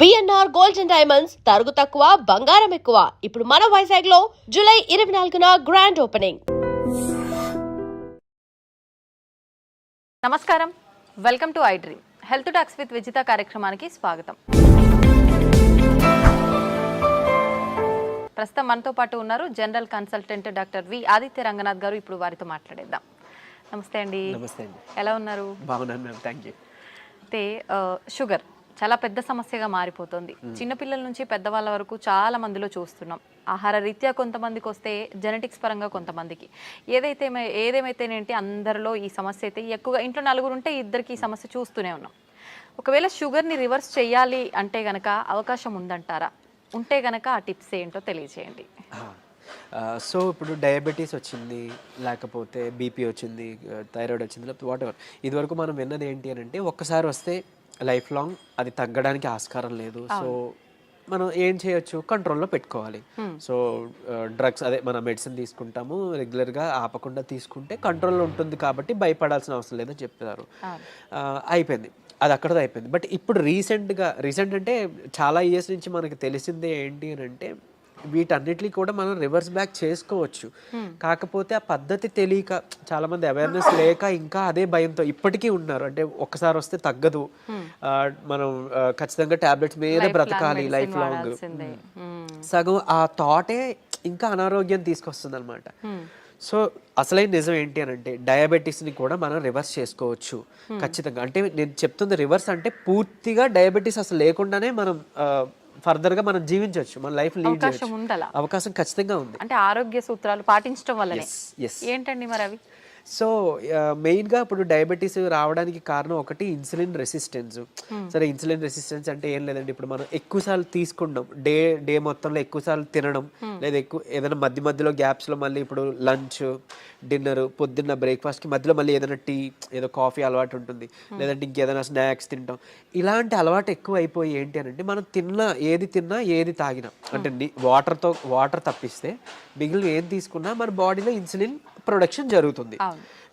BNR gold and diamonds తరుగు తక్కువ బంగారం ఎక్కువ. ఇప్పుడు మన వైజాగ్ లో జూలై 24న గ్రాండ్ ఓపెనింగ్. నమస్కారం, welcome to I dream. Health talks with Vijitha కార్యక్రమానికి స్వాగతం. ప్రస్తుతం మనతో పాటు ఉన్నారు general consultant doctor V Aditya Ranganath గారు. ఇప్పుడు వారితో మాట్లాడేద్దాం. నమస్తే అండి. నమస్తే అండి. ఎలా ఉన్నారు? బాగున్నాను మ్యామ్, థ్యాంక్ యూ. అయితే షుగర్ చాలా పెద్ద సమస్యగా మారిపోతుంది. చిన్నపిల్లల నుంచి పెద్దవాళ్ళ వరకు చాలా మందిలో చూస్తున్నాం. ఆహార రీత్యా కొంతమందికి వస్తే, జెనెటిక్స్ పరంగా కొంతమందికి, ఏదేమైతేనేంటి అందరిలో ఈ సమస్య అయితే ఎక్కువగా. ఇంట్లో నలుగురు ఉంటే ఇద్దరికి ఈ సమస్య చూస్తూనే ఉన్నాం. ఒకవేళ షుగర్ని రివర్స్ చేయాలి అంటే గనక అవకాశం ఉందంటారా? ఉంటే గనక ఆ టిప్స్ ఏంటో తెలియజేయండి. సో ఇప్పుడు డయాబెటీస్ వచ్చింది, లేకపోతే బీపీ వచ్చింది, థైరాయిడ్ వచ్చింది, లేకపోతే వాట్ ఎవర్, ఇదివరకు మనం విన్నది ఏంటి అని అంటే ఒక్కసారి వస్తే లైఫ్ లాంగ్ అది తగ్గడానికి ఆస్కారం లేదు. సో మనం ఏం చేయొచ్చు, కంట్రోల్లో పెట్టుకోవాలి. సో డ్రగ్స్, అదే మన మెడిసిన్ తీసుకుంటాము రెగ్యులర్గా, ఆపకుండా తీసుకుంటే కంట్రోల్లో ఉంటుంది కాబట్టి భయపడాల్సిన అవసరం లేదని చెప్తారు. అయిపోయింది, అది అక్కడతో అయిపోయింది. బట్ ఇప్పుడు రీసెంట్ అంటే చాలా ఇయర్స్ నుంచి మనకి తెలిసిందే ఏంటి అని అంటే వీటన్నిటిని కూడా మనం రివర్స్ బ్యాక్ చేసుకోవచ్చు. కాకపోతే ఆ పద్ధతి తెలియక, చాలా మంది అవేర్నెస్ లేక ఇంకా అదే భయంతో ఇప్పటికీ ఉన్నారు. అంటే ఒక్కసారి వస్తే తగ్గదు, మనం ఖచ్చితంగా టాబ్లెట్స్ మీద బ్రతకాలి లైఫ్ లాంగ్. సగం ఆ థాటే ఇంకా అనారోగ్యం తీసుకొస్తుంది అనమాట. సో అసలైన నిజం ఏంటి అని అంటే డయాబెటీస్ని కూడా మనం రివర్స్ చేసుకోవచ్చు ఖచ్చితంగా. అంటే నేను చెప్తుంది రివర్స్ అంటే పూర్తిగా డయాబెటీస్ అసలు లేకుండానే మనం ఫర్దర్గా మనం జీవించవచ్చు, మన లైఫ్ లీడ్ చేయొచ్చు. అవకాశం ఖచ్చితంగా ఉంది. అంటే ఆరోగ్య సూత్రాలు పాటించడం వల్లనే. ఏంటండి మరి అవి? సో మెయిన్గా ఇప్పుడు డయాబెటీస్ రావడానికి కారణం ఒకటి ఇన్సులిన్ రెసిస్టెన్స్. సరే, ఇన్సులిన్ రెసిస్టెన్స్ అంటే ఏం లేదండి, ఇప్పుడు మనం ఎక్కువసార్లు తీసుకుంటాం, డే మొత్తంలో ఎక్కువసార్లు తినడం, లేదా ఏదైనా మధ్యలో గ్యాప్స్లో మళ్ళీ ఇప్పుడు లంచ్, డిన్నర్, పొద్దున్న బ్రేక్ఫాస్ట్కి మధ్యలో మళ్ళీ ఏదైనా టీ, ఏదో కాఫీ అలవాటు ఉంటుంది, లేదంటే ఇంకేదైనా స్నాక్స్ తింటాం. ఇలాంటి అలవాటు ఎక్కువ అయిపోయి ఏంటి అని అంటే మనం ఏది తిన్నా ఏది తాగినా, అంటే వాటర్ తప్పిస్తే మిగిలిన ఏం తీసుకున్నా మన బాడీలో ఇన్సులిన్ ప్రొడక్షన్ జరుగుతుంది.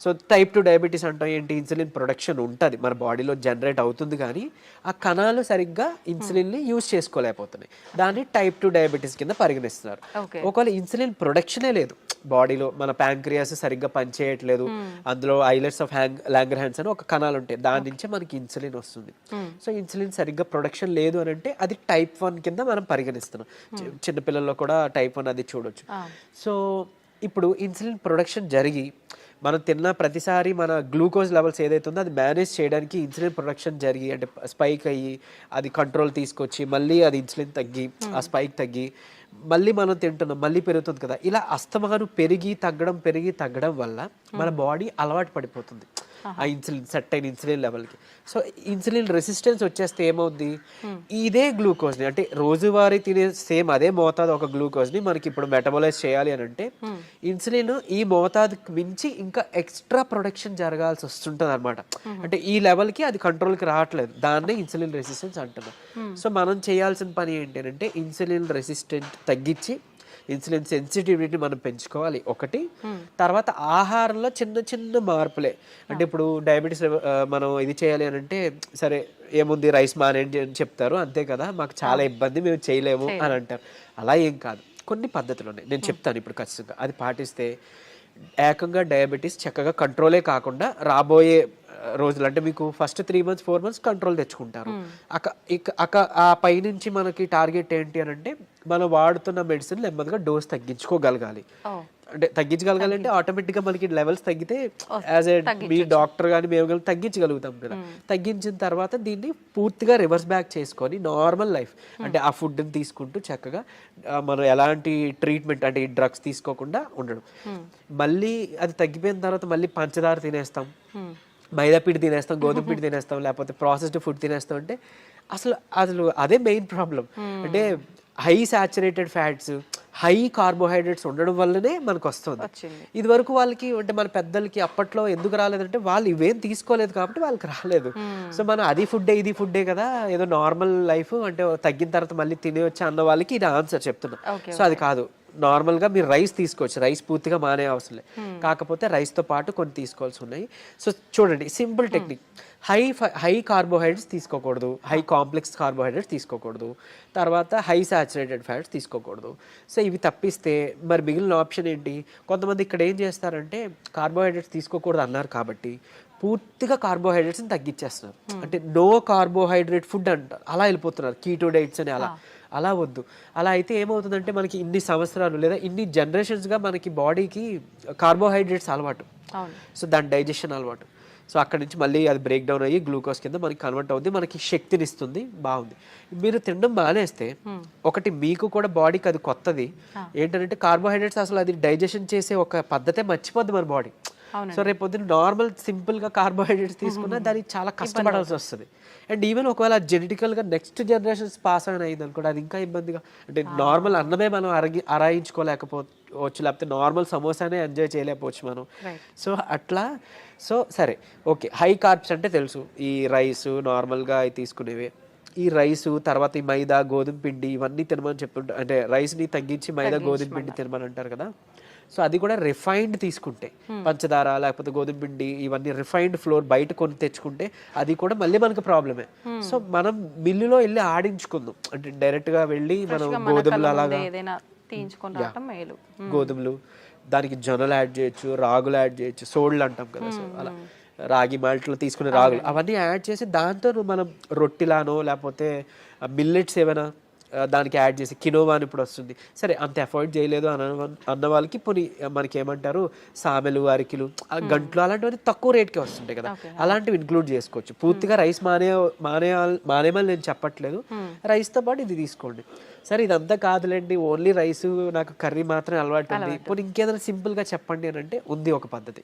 సో టైప్ 2 డయాబెటీస్ అంటాం ఏంటి, ఇన్సులిన్ ప్రొడక్షన్ ఉంటుంది మన బాడీలో, జనరేట్ అవుతుంది, కానీ ఆ కణాలు సరిగ్గా ఇన్సులిన్ని యూజ్ చేసుకోలేకపోతున్నాయి. దాన్ని టైప్ 2 డయాబెటీస్ కింద పరిగణిస్తున్నారు. ఒకవేళ ఇన్సులిన్ ప్రొడక్షనే లేదు బాడీలో, మన ప్యాంక్రియాస్ సరిగ్గా పనిచేయట్లేదు, అందులో ఐలెట్స్ ఆఫ్ లాంగర్హాన్స్ అని ఒక కణాలు ఉంటాయి, దాని నుంచే మనకి ఇన్సులిన్ వస్తుంది. సో ఇన్సులిన్ సరిగ్గా ప్రొడక్షన్ లేదు అని అంటే అది టైప్ 1 కింద మనం పరిగణిస్తున్నాం. చిన్నపిల్లల్లో కూడా టైప్ 1 అది చూడొచ్చు. సో ఇప్పుడు ఇన్సులిన్ ప్రొడక్షన్ జరిగి మనం తిన్న ప్రతిసారి మన గ్లూకోజ్ లెవెల్స్ ఏదైతే ఉందో అది మేనేజ్ చేయడానికి ఇన్సులిన్ ప్రొడక్షన్ జరిగి, అంటే స్పైక్ అయ్యి అది కంట్రోల్ తీసుకొచ్చి మళ్ళీ అది ఇన్సులిన్ తగ్గి ఆ స్పైక్ తగ్గి మళ్ళీ మనం తింటున్నాం, మళ్ళీ పెరుగుతుంది కదా. ఇలా అస్తమాను పెరిగి తగ్గడం వల్ల మన బాడీ అలవాటు పడిపోతుంది ఆ ఇన్సులిన్, సెట్ అయిన ఇన్సులిన్ లెవెల్కి. సో ఇన్సులిన్ రెసిస్టెన్స్ వచ్చేస్తే ఏమవుద్ది, ఇదే గ్లూకోజ్ని, అంటే రోజువారీ తినే సేమ్ అదే మోతాదు ఒక గ్లూకోజ్ని మనకి ఇప్పుడు మెటబలైజ్ చేయాలి అని అంటే ఇన్సులిన్ ఈ మోతాదుకి మించి ఇంకా ఎక్స్ట్రా ప్రొడక్షన్ జరగాల్సి వస్తుంటుంది అనమాట. అంటే ఈ లెవెల్కి అది కంట్రోల్కి రావట్లేదు, దాన్నే ఇన్సులిన్ రెసిస్టెన్స్ అంటున్నాం. సో మనం చేయాల్సిన పని ఏంటి అంటే ఇన్సులిన్ రెసిస్టెంట్ తగ్గించి ఇన్సులిన్ సెన్సిటివిటీ మనం పెంచుకోవాలి ఒకటి. తర్వాత ఆహారంలో చిన్న మార్పులే, అంటే ఇప్పుడు డయాబెటీస్ మనం ఇది చేయాలి అని అంటే సరే ఏముంది రైస్ మానేయండి అని చెప్తారు, అంతే కదా, మాకు చాలా ఇబ్బంది మేము చేయలేము అని అంటారు. అలా ఏం కాదు, కొన్ని పద్ధతులు ఉన్నాయి, నేను చెప్తాను ఇప్పుడు ఖచ్చితంగా. అది పాటిస్తే ఏకంగా డయాబెటీస్ చక్కగా కంట్రోలే కాకుండా రాబోయే రోజులు, అంటే మీకు ఫస్ట్ 3 months 4 months కంట్రోల్ తెచ్చుకుంటారు. ఆ పైనుంచి మనకి టార్గెట్ ఏంటి అని అంటే మనం వాడుతున్న మెడిసిన్ నెమ్మదిగా డోస్ తగ్గించుకోగలగాలి. అంటే తగ్గించగలగాలి అంటే ఆటోమేటిక్గా మనకి లెవెల్స్ తగ్గితే యాజ్ ఏ మీ డాక్టర్ కానీ మేము కానీ తగ్గించగలుగుతాం కదా. తగ్గించిన తర్వాత దీన్ని పూర్తిగా రివర్స్ బ్యాక్ చేసుకొని నార్మల్ లైఫ్, అంటే ఆ ఫుడ్ని తీసుకుంటూ చక్కగా మనం ఎలాంటి ట్రీట్మెంట్, అంటే ఈ డ్రగ్స్ తీసుకోకుండా ఉండడం. మళ్ళీ అది తగ్గిపోయిన తర్వాత మళ్ళీ పంచదార తినేస్తాం, మైదా పిండి తినేస్తాం, గోధుమ పిండి తినేస్తాం, లేకపోతే ప్రాసెస్డ్ ఫుడ్ తినేస్తాం. అంటే అసలు అదే మెయిన్ ప్రాబ్లం. అంటే high saturated fats, high carbohydrates ఉండడం వల్లనే మనకు వస్తుంది. ఇది వరకు వాళ్ళకి, అంటే మన పెద్దలకి అప్పట్లో ఎందుకు రాలేదంటే వాళ్ళు ఇవేం తీసుకోలేదు కాబట్టి వాళ్ళకి రాలేదు. సో మనం అది ఫుడ్డే ఇది ఫుడ్డే కదా, ఏదో నార్మల్ లైఫ్, అంటే తగ్గిన తర్వాత మళ్ళీ తినేయొచ్చు అన్న వాళ్ళకి ఇది ఆన్సర్ చెప్తున్నా. సో అది కాదు, నార్మల్గా మీరు రైస్ తీసుకోవచ్చు, రైస్ పూర్తిగా మానే అవసరం లేదు, కాకపోతే రైస్తో పాటు కొన్ని తీసుకోవాల్సి ఉన్నాయి. సో చూడండి సింపుల్ టెక్నిక్, హై కార్బోహైడ్రేట్స్ తీసుకోకూడదు, హై కాంప్లెక్స్ కార్బోహైడ్రేట్స్ తీసుకోకూడదు, తర్వాత హై సాచురేటెడ్ ఫ్యాట్స్ తీసుకోకూడదు. సో ఇవి తప్పిస్తే మరి మిగిలిన ఆప్షన్ ఏంటి? కొంతమంది ఇక్కడ ఏం చేస్తారంటే కార్బోహైడ్రేట్స్ తీసుకోకూడదు అన్నారు కాబట్టి పూర్తిగా కార్బోహైడ్రేట్స్ని తగ్గించేస్తున్నారు, అంటే నో కార్బోహైడ్రేట్ ఫుడ్ అంటారు, అలా వెళ్ళిపోతున్నారు కీటో డైట్స్ అని. అలా వద్దు. అలా అయితే ఏమవుతుందంటే మనకి ఇన్ని సంవత్సరాలు లేదా ఇన్ని జనరేషన్స్గా మనకి బాడీకి కార్బోహైడ్రేట్స్ అలవాటు, సో దాని డైజెషన్ అలవాటు, సో అక్కడ నుంచి మళ్ళీ అది బ్రేక్ డౌన్ అయ్యి గ్లూకోజ్ కింద మనకి కన్వర్ట్ అవుతుంది, మనకి శక్తిని ఇస్తుంది, బాగుంది. మీరు తినడం మానేస్తే ఒకటి మీకు కూడా బాడీకి అది కొత్తది ఏంటంటే కార్బోహైడ్రేట్స్ అసలు అది డైజెషన్ చేసే ఒక పద్ధతే మర్చిపోద్ది మన బాడీ. సో రేపు పొద్దున్న నార్మల్ సింపుల్గా కార్బోహైడ్రేట్స్ తీసుకున్నా దానికి చాలా కష్టపడాల్సి వస్తుంది. అండ్ ఈవెన్ ఒకవేళ జెనెటికల్గా నెక్స్ట్ జనరేషన్స్ పాస్ ఆన్ అయింది అనుకోండి, అది ఇంకా ఇబ్బందిగా, అంటే నార్మల్ అన్నమే మనం అరాయించుకోలేకపోవచ్చు, లేకపోతే నార్మల్ సమోసానే ఎంజాయ్ చేయలేకపోవచ్చు మనం. సో అట్లా, సో సరే ఓకే, హై కార్బ్స్ అంటే తెలుసు, ఈ రైస్ నార్మల్గా అవి తీసుకునేవి, ఈ రైసు తర్వాత ఈ మైదా గోధుమ పిండి ఇవన్నీ తినమని చెప్తుంటారు, అంటే రైస్ని తగ్గించి మైదా గోధుమ పిండి తినమని అంటారు కదా. సో అది కూడా రిఫైన్డ్ తీసుకుంటే, పంచదార లేకపోతే గోధుమ పిండి ఇవన్నీ రిఫైన్డ్ ఫ్లోర్ బయట కొని తెచ్చుకుంటే అది కూడా మళ్ళీ మనకు ప్రాబ్లమే. సో మనం మిల్లులో వెళ్ళి ఆడించుకుందాం, అంటే డైరెక్ట్గా వెళ్ళి మనం గోధుమలు అలాగా గోధుమలు, దానికి జొన్నలు యాడ్ చేయొచ్చు, రాగులు యాడ్ చేయొచ్చు, సోళ్ళు అంటాం కదా, సో అలా రాగి మాల్ట్లో తీసుకునే రాగులు అవన్నీ యాడ్ చేసి దాంతో మనం రొట్టిలానో లేకపోతే మిల్లెట్స్ ఏమైనా దానికి యాడ్ చేసి, కినోవా అని ఇప్పుడు వస్తుంది, సరే అంత అఫోర్డ్ చేయలేదు అన్న వాళ్ళకి పోనీ మనకి ఏమంటారు సామెలు, అరికిలు, గంటలు అలాంటివన్నీ తక్కువ రేట్కే వస్తుంటాయి కదా, అలాంటివి ఇంక్లూడ్ చేసుకోవచ్చు. పూర్తిగా రైస్ మానేమని నేను చెప్పట్లేదు, రైస్తో పాటు ఇది తీసుకోండి. సరే ఇదంతా కాదులేండి, ఓన్లీ రైస్ నాకు కర్రీ మాత్రమే అలవాటు ఉంది, పోనీ ఇంకేదైనా సింపుల్గా చెప్పండి అని అంటే ఉంది ఒక పద్ధతి.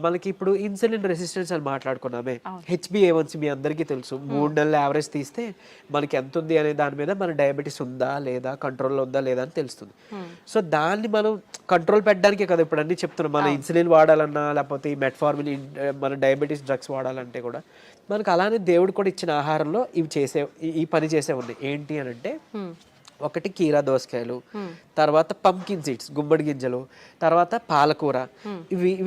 మనకి ఇప్పుడు ఇన్సులిన్ రెసిస్టెన్స్ అని మాట్లాడుకున్నామే, HbA1c మీ అందరికీ తెలుసు, 3 నెలల యావరేజ్ తీస్తే మనకి ఎంత ఉంది అనే దాని మీద మన డయాబెటీస్ ఉందా లేదా, కంట్రోల్లో ఉందా లేదా అని తెలుస్తుంది. సో దాన్ని మనం కంట్రోల్ పెట్టడానికే కదా ఇప్పుడు అన్ని చెప్తున్నాం, మన ఇన్సులిన్ వాడాలన్నా లేకపోతే ఈ మెట్ఫార్మిన్ మన డయాబెటీస్ డ్రగ్స్ వాడాలంటే కూడా మనకు అలానే దేవుడు కూడా ఇచ్చిన ఆహారంలో ఈ పని చేసే ఉంది. ఏంటి అని అంటే ఒకటి కీరా దోసకాయలు, తర్వాత పంకిన్ సీడ్స్ గుమ్మడి గింజలు, తర్వాత పాలకూర.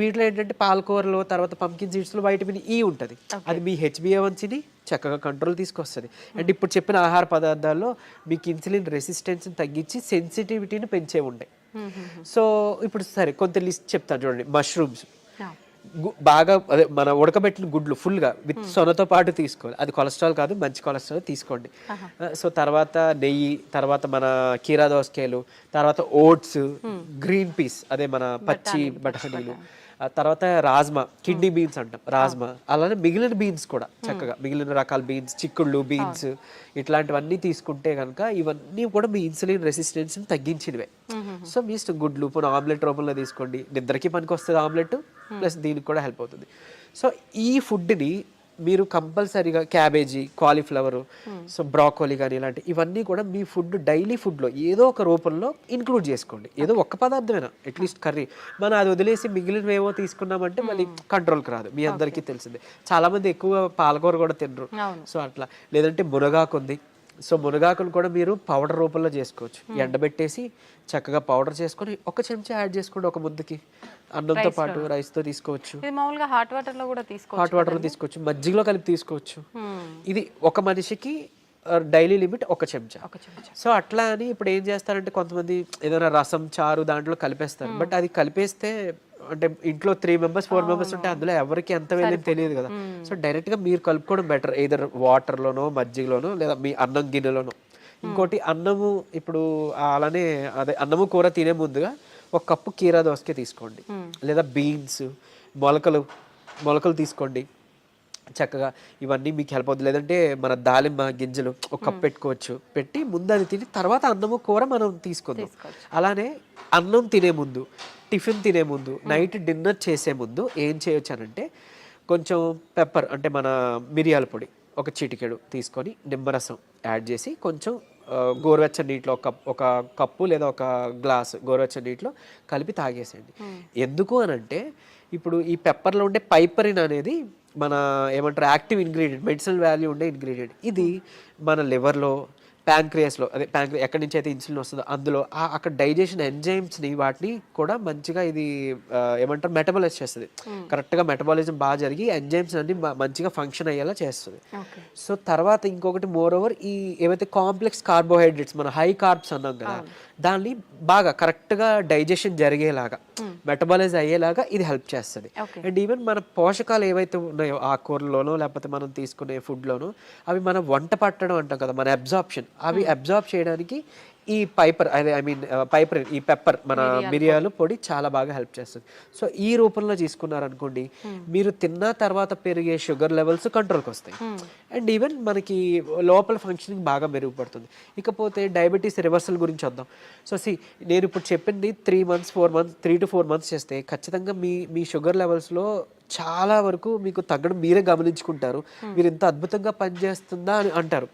వీటిలో ఏంటంటే పాలకూరలో తర్వాత పంకిన్ సీడ్స్లో వైటమిన్ ఈ ఉంటుంది, అది మీ HbA1cని చక్కగా కంట్రోల్ తీసుకొస్తుంది. అండ్ ఇప్పుడు చెప్పిన ఆహార పదార్థాల్లో మీకు ఇన్సులిన్ రెసిస్టెన్స్ని తగ్గించి సెన్సిటివిటీని పెంచే ఉండే. సో ఇప్పుడు సరే కొంత లిస్ట్ చెప్తాను చూడండి. మష్రూమ్స్ బాగా అదే మన ఉడకబెట్టిన గుడ్లు ఫుల్గా విత్ సొనతో పాటు తీసుకోవాలి, అది కొలెస్ట్రాల్ కాదు, మంచి కొలెస్ట్రాల్ తీసుకోండి. సో తర్వాత నెయ్యి, తర్వాత మన కీరా దోసకాయలు, తర్వాత ఓట్స్, గ్రీన్ పీస్ అదే మన పచ్చి బఠానీలు, తర్వాత రాజ్మా, కిడ్నీ బీన్స్ అంటాం రాజ్మా, అలానే మిగిలిన బీన్స్ కూడా చక్కగా మిగిలిన రకాల బీన్స్, చిక్కుళ్ళు బీన్స్ ఇట్లాంటివన్నీ తీసుకుంటే కనుక ఇవన్నీ కూడా మీ ఇన్సులిన్ రెసిస్టెన్స్ని తగ్గించినవే. సో మీ ఇష్టం, గుడ్లు పోనీ ఆమ్లెట్ రూపంలో తీసుకోండి, నిద్రకి పనికి వస్తుంది ఆమ్లెట్, ప్లస్ దీనికి కూడా హెల్ప్ అవుతుంది. సో ఈ ఫుడ్ని మీరు కంపల్సరీగా క్యాబేజీ, కాలీఫ్లవర్, సో బ్రాకోలీ కానీ ఇలాంటి ఇవన్నీ కూడా మీ ఫుడ్ డైలీ ఫుడ్లో ఏదో ఒక రూపంలో ఇంక్లూడ్ చేసుకోండి. ఏదో ఒక్క పదార్థమైనా అట్లీస్ట్ కర్రీ, మనం అది వదిలేసి మిగిలిన ఏవో తీసుకున్నామంటే మళ్ళీ కంట్రోల్కి రాదు. మీ అందరికీ తెలిసిందే, చాలామంది ఎక్కువ పాలకూర కూడా తినరు. సో అట్లా, లేదంటే మునగాకు ఉంది, సో మునగాకును కూడా మీరు పౌడర్ రూపంలో చేసుకోవచ్చు, ఎండబెట్టేసి చక్కగా పౌడర్ చేసుకొని ఒక చెంచా యాడ్ చేసుకోండి ఒక ముద్దకి, అన్నంతో పాటు రైస్తో తీసుకోవచ్చు, హాట్ వాటర్లో కూడా తీసుకోవచ్చు, మజ్జిగలో కలిపి తీసుకోవచ్చు. ఇది ఒక మనిషికి డైలీ లిమిట్ ఒక చెంచా. సో అట్లా అని ఇప్పుడు ఏం చేస్తారంటే కొంతమంది ఏదైనా రసం, చారు దాంట్లో కలిపేస్తారు, బట్ అది కలిపేస్తే అంటే ఇంట్లో 3 members 4 members ఉంటే అందులో ఎవరికి ఎంత వెళ్ళింది తెలియదు కదా. సో డైరెక్ట్గా మీరు కలుపుకోవడం బెటర్, ఏదర్ వాటర్లోనో మజ్జిగలోనో లేదా మీ అన్నం గిన్నెలోనో. ఇంకోటి అన్నము, ఇప్పుడు అలానే అదే అన్నము కూర తినే ముందుగా 1 కప్పు కీరా దోసకాయ తీసుకోండి, లేదా బీన్స్, మొలకలు తీసుకోండి చక్కగా, ఇవన్నీ మీకు హెల్ప్ అవుతుంది. లేదంటే మన దాలింబ గింజలు 1 కప్ పెట్టుకోవచ్చు, పెట్టి ముందు అది తిని తర్వాత అన్నము కూర మనం తీసుకుందాం. అలానే అన్నం తినే ముందు, టిఫిన్ తినే ముందు, నైట్ డిన్నర్ చేసే ముందు ఏం చేయొచ్చు అనంటే కొంచెం పెప్పర్ అంటే మన మిరియాల పొడి 1 చిటికెడు తీసుకొని నిమ్మరసం యాడ్ చేసి కొంచెం గోరువెచ్చని నీటిలో ఒక కప్పు లేదా 1 గ్లాస్ గోరువెచ్చని నీటిలో కలిపి తాగేసేయండి. ఎందుకు అనంటే ఇప్పుడు ఈ పెప్పర్లో ఉండే పైపరిన్ అనేది మన ఏమంటారు యాక్టివ్ ఇంగ్రీడియంట్, మెడిసినల్ వాల్యూ ఉండే ఇంగ్రీడియంట్. ఇది మన లివర్లో ప్యాంక్రియాస్లో అదే ఎక్కడి నుంచి అయితే ఇన్సులిన్ వస్తుందో అందులో అక్కడ డైజెషన్ ఎంజైమ్స్ని వాటిని కూడా మంచిగా ఇది ఏమంటారు మెటబాలైజ్ చేస్తుంది. కరెక్ట్గా మెటబాలిజం బాగా జరిగి ఎంజైమ్స్ అన్ని మంచిగా ఫంక్షన్ అయ్యేలా చేస్తుంది. సో తర్వాత ఇంకొకటి మోర్ ఓవర్ ఈ ఏవైతే కాంప్లెక్స్ కార్బోహైడ్రేట్స్ మన హై కార్బ్స్ అన్నాం కదా దాన్ని బాగా కరెక్ట్గా డైజెషన్ జరిగేలాగా మెటబాలైజ్ అయ్యేలాగా ఇది హెల్ప్ చేస్తుంది. అండ్ ఈవెన్ మన పోషకాలు ఏవైతే ఉన్నాయో ఆకుకూరలోనో లేకపోతే మనం తీసుకునే ఫుడ్లోనో అవి మనం వంట పట్టడం అంటాం కదా మన అబ్జార్ప్షన్ అవి అబ్జార్బ్ చేయడానికి ఈ పైపర్ ఈ పెప్పర్ మన మిరియాలు పొడి చాలా బాగా హెల్ప్ చేస్తుంది. సో ఈ రూపంలో తీసుకున్నారనుకోండి మీరు తిన్న తర్వాత పెరిగే షుగర్ లెవెల్స్ కంట్రోల్కి వస్తాయి. అండ్ ఈవెన్ మనకి లోపల ఫంక్షనింగ్ బాగా మెరుగుపడుతుంది. ఇకపోతే డయాబెటీస్ రివర్సల్ గురించి వద్దాం. సో నేను ఇప్పుడు చెప్పింది 3 to 4 months చేస్తే ఖచ్చితంగా మీ షుగర్ లెవెల్స్లో చాలా వరకు మీకు తగ్గడం మీరే గమనించుకుంటారు. మీరు ఇంత అద్భుతంగా పనిచేస్తుందా అని అంటారు.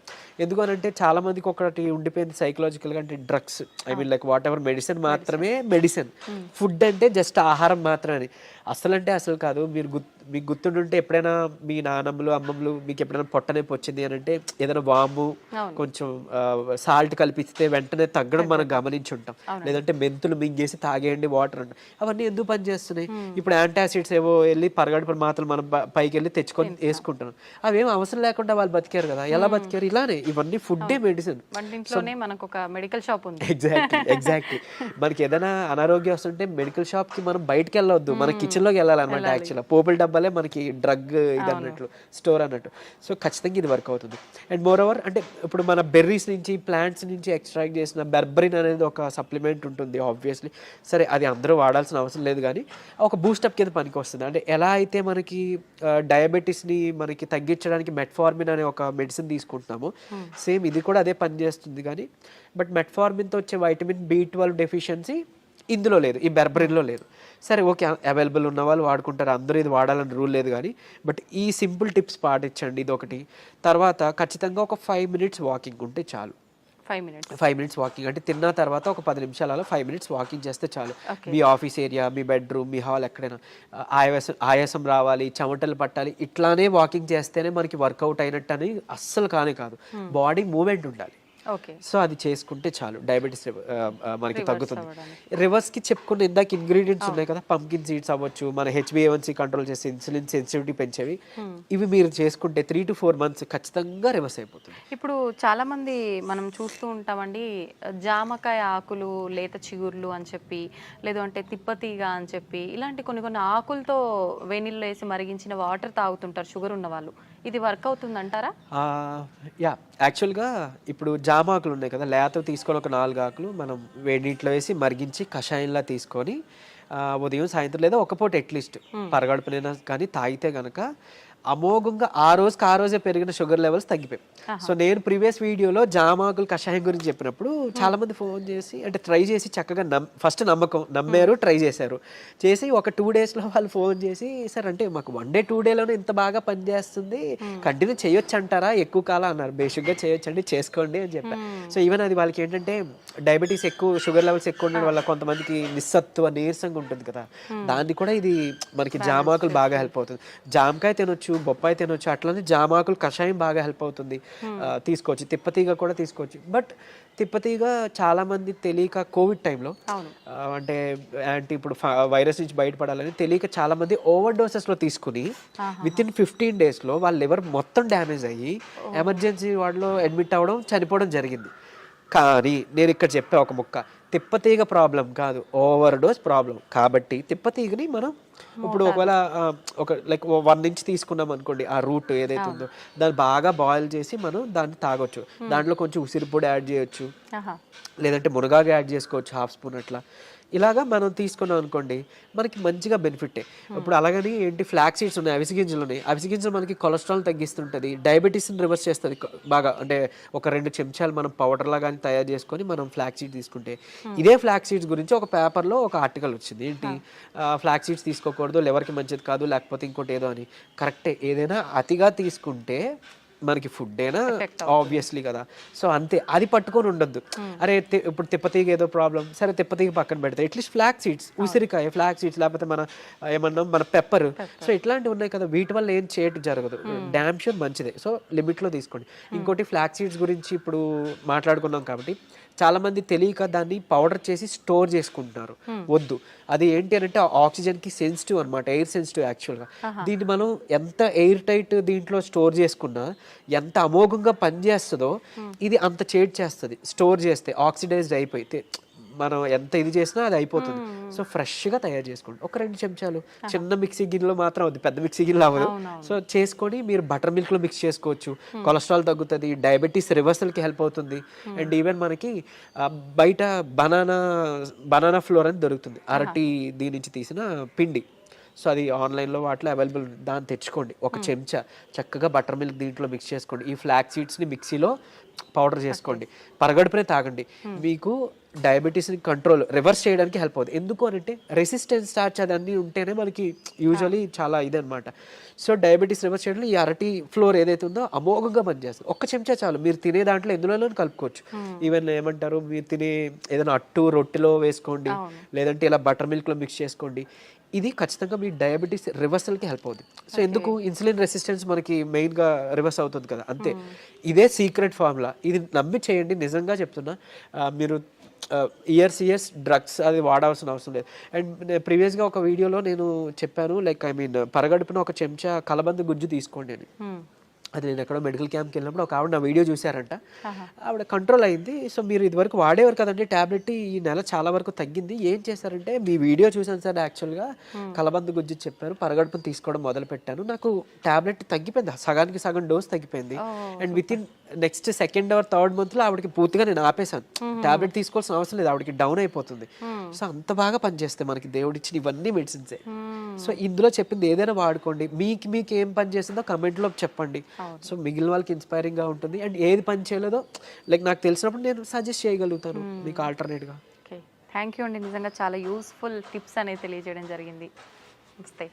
ఎందుకనంటే చాలా మందికి ఒకటి ఉండిపోయింది సైకలాజికల్గా, అంటే drugs like what ever medicine మాత్రమే మెడిసిన్, ఫుడ్ అంటే జస్ట్ ఆహారం మాత్రమే. అసలు కాదు. మీకు గుర్తుంటుంటే ఎప్పుడైనా మీ నాన్నమ్మలు అమ్మమ్మలు మీకు ఎప్పుడైనా పొట్టనొప్పి వచ్చింది అని అంటే ఏదైనా వాము కొంచెం సాల్ట్ కలిపిస్తే వెంటనే తగ్గడం మనం గమనించి ఉంటాం. లేదంటే మెంతులు మింగేసి తాగేయండి వాటర్ అంటే అవన్నీ ఎందుకు పనిచేస్తున్నాయి? ఇప్పుడు యాంటాసిడ్స్ ఏవో వెళ్ళి పరగడుపున మాత్రం మనం పైకి వెళ్ళి తెచ్చుకొని వేసుకుంటున్నాం. అవేం అవసరం లేకుండా వాళ్ళు బతికారు కదా. ఎలా బతికారు? ఇలానే ఇవన్నీ ఫుడ్డే మెడిసిన్. మనకు ఒక మెడికల్ షాప్ ఉంది. ఎగ్జాక్ట్లీ మనకి ఏదైనా అనారోగ్యం వస్తుంటే మెడికల్ షాప్ కి మనం బయటకు వెళ్ళవద్దు, మన కిచెన్ లోకి వెళ్ళాలన్నమాట. యాక్చువల్గా పోపుల డబ్బాలే మనకి డ్రగ్ ఇది అన్నట్లు, స్టోర్ అన్నట్టు. సో ఖచ్చితంగా ఇది వర్క్ అవుతుంది. అండ్ మోర్ ఓవర్ అంటే ఇప్పుడు మన బెర్రీస్ నుంచి ప్లాంట్స్ నుంచి ఎక్స్ట్రాక్ట్ చేసిన బెర్బరిన్ అనేది ఒక సప్లిమెంట్ ఉంటుంది ఆబ్వియస్లీ. సరే అది అందరూ వాడాల్సిన అవసరం లేదు కానీ ఒక బూస్టప్ కింద పనికి వస్తుంది. అంటే ఎలా అయితే మనకి డయాబెటీస్ని మనకి తగ్గించడానికి మెట్ఫార్మిన్ అనే ఒక మెడిసిన్ తీసుకుంటున్నాము, సేమ్ ఇది కూడా అదే పని చేస్తుంది. కానీ బట్ మెట్ఫార్మిన్తో వచ్చే వైటమిన్ B12 డెఫిషియన్సీ ఇందులో లేదు, ఈ బెర్బరిన్లో లేదు. సరే ఓకే, అవైలబుల్ ఉన్న వాళ్ళు వాడుకుంటారు, అందరూ ఇది వాడాలని రూల్ లేదు. కానీ బట్ ఈ సింపుల్ టిప్స్ పాటించండి, ఇది ఒకటి. తర్వాత ఖచ్చితంగా ఒక 5 minutes వాకింగ్ ఉంటే చాలు. 5 minutes వాకింగ్ అంటే తిన్న తర్వాత ఒక 10 నిమిషాలలో 5 minutes వాకింగ్ చేస్తే చాలు. మీ ఆఫీస్ ఏరియా, మీ బెడ్రూమ్, మీ హాల్ ఎక్కడైనా ఆయాసం రావాలి, చెమటలు పట్టాలి, ఇట్లానే వాకింగ్ చేస్తేనే మనకి వర్కౌట్ అయినట్టు అని అస్సలు కాదు. బాడీ మూమెంట్ ఉండాలి. సో అది చేసుకుంటే చాలు, డయాబెటీస్ మనకి తగ్గుతుంది. రివర్స్కి చెప్పుకున్న ఇందాక ఇంగ్రీడియంట్స్ ఉన్నాయి కదా, పంకిన్ సీడ్స్ అవ్వచ్చు, మన HbA1c కంట్రోల్ చేసే ఇన్సులిన్ సెన్సిటివిటీ పెంచేవి, ఇవి మీరు చేసుకుంటే 3 to 4 months ఖచ్చితంగా రివర్స్ అయిపోతుంది. ఇప్పుడు చాలా మంది మనం చూస్తూ ఉంటామండి, జామకాయ ఆకులు, లేత చిగుర్లు అని చెప్పి, లేదు అంటే తిప్పతీగ అని చెప్పి, ఇలాంటి కొన్ని ఆకులతో వేణిల్లో వేసి మరిగించిన వాటర్ తాగుతుంటారు షుగర్ ఉన్న వాళ్ళు. ఇది వర్క్ అవుతుంది అంటారా? యాక్చువల్గా ఇప్పుడు జామ ఆకులు ఉన్నాయి కదా, లేత తీసుకొని ఒక 4 ఆకులు మనం వేడి నీటిలో వేసి మరిగించి కషాయంలా తీసుకొని ఉదయం సాయంత్రం లేదా ఒక పూట అట్లీస్ట్ పరగడుపునైనా కానీ తాగితే కనుక అమోఘంగా ఆ రోజే పెరిగిన షుగర్ లెవెల్స్ తగ్గిపోయాయి. సో నేను ప్రీవియస్ వీడియోలో జామాకులు కషాయం గురించి చెప్పినప్పుడు చాలా మంది ఫోన్ చేసి అంటే ట్రై చేసి చక్కగా ఫస్ట్ నమ్మారు, ట్రై చేసి ఒక 2 daysలో వాళ్ళు ఫోన్ చేసి సార్ అంటే మాకు 1 day 2 dayలోనే ఇంత బాగా పనిచేస్తుంది, కంటిన్యూ చేయొచ్చు అంటారా, ఎక్కువ కాలం అన్నారు. బేసిక్గా చేయొచ్చండి, చేసుకోండి అని చెప్పారు. సో ఈవెన్ అది వాళ్ళకి ఏంటంటే డయాబెటీస్ ఎక్కువ, షుగర్ లెవెల్స్ ఎక్కువ ఉండడం వల్ల కొంతమందికి నిస్సత్వ నీరసంగా ఉంటుంది కదా, దాన్ని కూడా ఇది మనకి జామాకులు బాగా హెల్ప్ అవుతుంది. జామకాయ తినొచ్చు, బొప్పాయి తినొచ్చు, అట్లానే జామాకులు కషాయం బాగా హెల్ప్ అవుతుంది, తీసుకోవచ్చు. తిప్పతీగ కూడా తీసుకోవచ్చు. బట్ తిప్పతీగ చాలా మంది తెలియక కోవిడ్ టైంలో అంటే ఇప్పుడు వైరస్ నుంచి బయటపడాలని తెలియక చాలా మంది ఓవర్ డోసెస్లో తీసుకుని వితిన్ 15 daysలో వాళ్ళ లివర్ మొత్తం డ్యామేజ్ అయ్యి ఎమర్జెన్సీ వార్డులో అడ్మిట్ అవ్వడం, చనిపోవడం జరిగింది. కానీ నేను ఇక్కడ చెప్పే ఒక ముక్క, తిప్పతీగ ప్రాబ్లం కాదు, ఓవర్ డోస్ ప్రాబ్లం. కాబట్టి తిప్పతీగని మనం ఇప్పుడు ఒకవేళ ఒక లైక్ 1 inch తీసుకున్నాం అనుకోండి, ఆ రూట్ ఏదైతే ఉందో దాన్ని బాగా బాయిల్ చేసి మనం దాన్ని తాగొచ్చు. దాంట్లో కొంచెం ఉసిరి పొడి యాడ్ చేయొచ్చు, లేదంటే మునగాకు యాడ్ చేసుకోవచ్చు 1/2 spoon అట్లా. ఇలాగా మనం తీసుకున్నాం అనుకోండి మనకి మంచిగా బెనిఫిటే. ఇప్పుడు అలాగని ఏంటి ఫ్లాక్ సీడ్స్ ఉన్నాయి, అవిసె గింజలు ఉన్నాయి. అవిసె గింజలు మనకి కొలెస్ట్రాల్ తగ్గిస్తుంటుంది, డయాబెటీస్ని రివర్స్ చేస్తుంది బాగా. అంటే ఒక 2 చెంచాలు మనం పౌడర్లా కానీ తయారు చేసుకొని మనం ఫ్లాక్ సీడ్స్ తీసుకుంటే, ఇదే ఫ్లాక్ సీడ్స్ గురించి ఒక పేపర్లో ఒక ఆర్టికల్ వచ్చింది. ఏంటి ఫ్లాక్ సీడ్స్ తీసుకోకూడదు, లివర్కి మంచిది కాదు, లేకపోతే ఇంకోటి ఏదో అని. కరెక్టే, ఏదైనా అతిగా తీసుకుంటే మనకి ఫుడ్ అయినా ఆబ్వియస్లీ కదా. సో అంతే, అది పట్టుకొని ఉండొద్దు. అరే ఇప్పుడు తిప్పతీగ ఏదో ప్రాబ్లం, సరే తిప్పతీగ పక్కన పెడతాయి, అట్లీస్ట్ ఫ్లాక్ సీడ్స్, ఉసిరికాయ, ఫ్లాక్ సీడ్స్, లేకపోతే మన ఏమన్నా మన పెప్పర్, సో ఇట్లాంటివి ఉన్నాయి కదా, వీటి వల్ల ఏం చేయటం జరగదు. డ్యామ్ షూర్ మంచిదే. సో లిమిట్లో తీసుకోండి. ఇంకోటి ఫ్లాక్ సీడ్స్ గురించి ఇప్పుడు మాట్లాడుకున్నాం కాబట్టి చాలా మంది తెలియక దాన్ని పౌడర్ చేసి స్టోర్ చేసుకుంటున్నారు. వద్దు, అది ఏంటి అని అంటే ఆక్సిజన్ కి సెన్సిటివ్ అనమాట, ఎయిర్ సెన్సిటివ్ యాక్చువల్గా. దీన్ని మనం ఎంత ఎయిర్ టైట్ దీంట్లో స్టోర్ చేసుకున్నా, ఎంత అమోఘంగా పనిచేస్తుందో ఇది అంత చేడ్ చేస్తుంది. స్టోర్ చేస్తే ఆక్సిడైజ్డ్ అయిపోయి మనం ఎంత ఇది చేసినా అది అయిపోతుంది. సో ఫ్రెష్గా తయారు చేసుకోండి. ఒక 2 చెంచాలు చిన్న మిక్సీ గిన్నెలో మాత్రం అవుతుంది, పెద్ద మిక్సీ గిన్నెలో అవ్వదు. సో చేసుకొని మీరు బటర్ మిల్క్లో మిక్స్ చేసుకోవచ్చు. కొలెస్ట్రాల్ తగ్గుతుంది, డయాబెటీస్ రివర్సల్కి హెల్ప్ అవుతుంది. అండ్ ఈవెన్ మనకి బయట బనానా ఫ్లోర్ అని దొరుకుతుంది, అరటి దీని నుంచి తీసిన పిండి. సో అది ఆన్లైన్లో వాటిలో అవైలబుల్, దాన్ని తెచ్చుకోండి. ఒక చెంచా చక్కగా బటర్ మిల్క్ దీంట్లో మిక్స్ చేసుకోండి. ఈ ఫ్లాక్ సీడ్స్ని మిక్సీలో పౌడర్ చేసుకోండి. పరగడుపునే తాగండి. మీకు డయాబెటీస్ని కంట్రోల్ రివర్స్ చేయడానికి హెల్ప్ అవుతుంది. ఎందుకు అని అంటే రెసిస్టెన్స్ స్టార్చ్ అదన్నీ ఉంటేనే మనకి యూజువలీ చాలా ఇదనమాట. సో డయాబెటీస్ రివర్స్ చేయడంలో ఈ అరటి ఫ్లోర్ ఏదైతే ఉందో అమోఘంగా పనిచేస్తుంది. ఒక్క చెంచా చాలు. మీరు తినే దాంట్లో ఎందులో కలుపుకోవచ్చు. ఈవెన్ ఏమంటారు, మీరు తినే ఏదైనా అట్టు రొట్టెలో వేసుకోండి, లేదంటే ఇలా బటర్ మిల్క్లో మిక్స్ చేసుకోండి. ఇది ఖచ్చితంగా మీ డయాబెటీస్ రివర్సల్కి హెల్ప్ అవుతుంది. సో ఎందుకు, ఇన్సులిన్ రెసిస్టెన్స్ మనకి మెయిన్గా రివర్స్ అవుతుంది కదా, అంతే. ఇదే సీక్రెట్ ఫార్ములా. ఇది నమ్మి చేయండి, నిజంగా చెప్తున్నా. మీరు ఇయర్స్ డ్రగ్స్ అది వాడాల్సిన అవసరం లేదు. అండ్ ప్రీవియస్గా ఒక వీడియోలో నేను చెప్పాను, లైక్ పరగడుపున ఒక చెంచా కలబంద గుజ్జు తీసుకోండి అని. అది నేను ఎక్కడో మెడికల్ క్యాంప్కి వెళ్ళినప్పుడు ఒక ఆవిడ నా వీడియో చూసారంట, ఆవిడ కంట్రోల్ అయింది. సో మీరు ఇదివరకు వాడేవారు కదండి ట్యాబ్లెట్, ఈ నెల చాలా వరకు తగ్గింది. ఏం చేశారంటే, మీ వీడియో చూసాను సార్, యాక్చువల్గా కలబంద గుజ్జు చెప్పారు, పరగడుపుని తీసుకోవడం మొదలు పెట్టాను, నాకు ట్యాబ్లెట్ తగ్గిపోయింది, సగానికి సగం డోస్ తగ్గిపోయింది. And with in next 2nd or 3rd మంత్లో ఆవిడకి పూర్తిగా నేను ఆపేశాను. ట్యాబ్లెట్ తీసుకోవాల్సిన అవసరం లేదు, ఆవిడకి డౌన్ అయిపోతుంది. సో అంత బాగా పనిచేస్తాయి మనకి దేవుడిచ్చిన ఇవన్నీ మెడిసిన్సే. సో ఇందులో చెప్పింది ఏదైనా వాడుకోండి. మీకు ఏం పని చేసిందో కమెంట్లో చెప్పండి. సో మిగిలిన వాళ్ళకి ఇన్స్పైరింగ్గా ఉంటుంది. అండ్ ఏది పని చేయలేదో లైక్ నాకు తెలిసినప్పుడు నేను సజెస్ట్ చేయగలుగుతాను మీకు ఆల్టర్నేట్గా. థ్యాంక్ యూ అండి, నిజంగా చాలా యూస్ఫుల్ టిప్స్ అనేది తెలియజేయడం జరిగింది. నమస్తే.